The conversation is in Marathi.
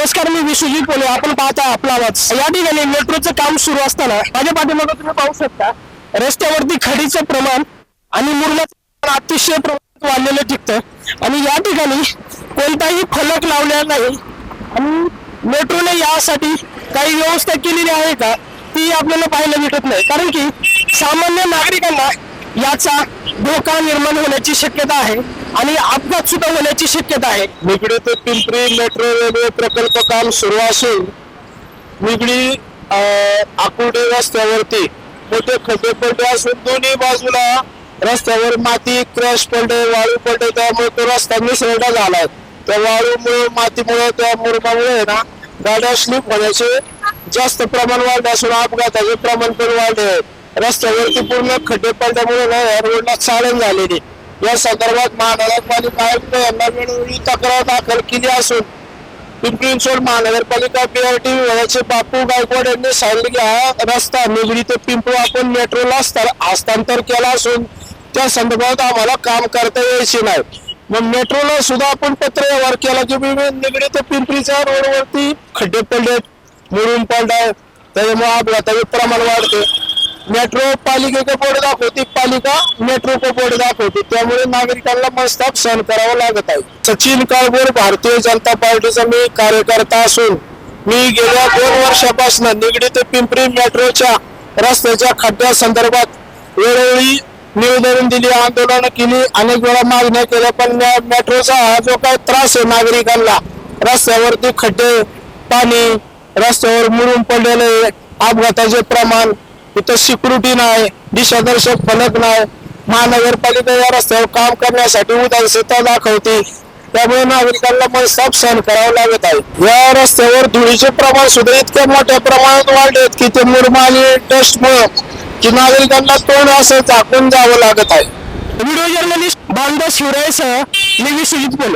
नमस्कार, मी विश्वजित पोले. आपण पाहता आपला आवाज. या ठिकाणी मेट्रोचं काम सुरू असताना माझ्या पाठीमागे तुम्ही पाहू शकता रस्त्यावरती खडीचं प्रमाण आणि मुरमाचं प्रमाण अतिशय प्रमाणात वाढलेलं टिकतं आणि या ठिकाणी कोणताही फलक लावलेला नाही आणि मेट्रोने यासाठी काही व्यवस्था केलेली आहे का ती आपल्याला पाहायला भेटत नाही. कारण की सामान्य नागरिकांना याचा धोका निर्माण होण्याची शक्यता आहे आणि अपघात सुद्धा होण्याची शक्यता आहे. निगडी ते पिंपरी मेट्रो रेल्वे प्रकल्प काम सुरू असून निगडी आकुर्डी रस्त्यावरती मोठे खड्डे पडले असून दोन्ही बाजूला रस्त्यावर माती क्रश पडले, वाळू पडले, त्यामुळे तो रस्ता निसरडा झालाय. त्या वाळूमुळे, मातीमुळे, त्या मुरमामुळे ना गाड्या स्लिप होण्याचे जास्त प्रमाण वाढले असून अपघाताचे प्रमाण पण वाढले. रस्त्यावरती पूर्ण खड्डे पडल्यामुळे ना या रोडला चाळण झालेली. या संदर्भात महानगरपालिका आयुक्त यांना वेळोवेळी तक्रार दाखल केली असून पिंपरी चिंचवड महानगरपालिका BRT विभागाचे बापू गायकवाड यांनी सांगितले की हा रस्ता निगडी ते पिंपरी आपण मेट्रोला हस्तांतर केला असून त्या संदर्भात आम्हाला काम करता यायचे नाही. मग मेट्रोला सुद्धा आपण पत्र व्यवहार केला की निगडी ते पिंपरीच्या रोडवरती खड्डे पडले, मुरुम पडलाय, त्याच्यामुळे अपघाताचे प्रमाण वाढते. मेट्रो पालिकेचे बोर्ड दाखवते, पालिका मेट्रो को बोर्ड दाखवते, त्यामुळे नागरिकांना मनस्ताप सहन करावं लागत आहे. सचिन काळभोर भारतीय जनता पार्टीचा मी कार्यकर्ता असून मी गेल्या 2 वर्षापासून निगडी ते पिंपरी मेट्रोच्या रस्त्याच्या खड्ड्या संदर्भात वेळोवेळी निवेदन दिली, आंदोलन केली, अनेक वेळा मागण्या केल्या, पण मेट्रोचा हा जो काही त्रास आहे नागरिकांना, रस्त्यावरती खड्डे, पाणी, रस्त्यावर मुरुम पडलेले, अपघाताचे प्रमाण, इथं सिक्युरिटी नाही, दिशादर्शक फलक नाही, महानगरपालिका या रस्त्यावर काम करण्यासाठी उदासीनता दाखवते, त्यामुळे नागरिकांना मनस्ताप सहन करावं लागत आहे. या रस्त्यावर धुळीचे प्रमाण सुद्धा इतक्या मोठ्या प्रमाणात वाढले की ते मुरम आणि डस्टमुळे की नागरिकांना तोंड असं झाकून जावं लागत आहे. व्हिडिओ जर्नलिस्ट बांधा शिवरायसह मी विश्वजित पोले.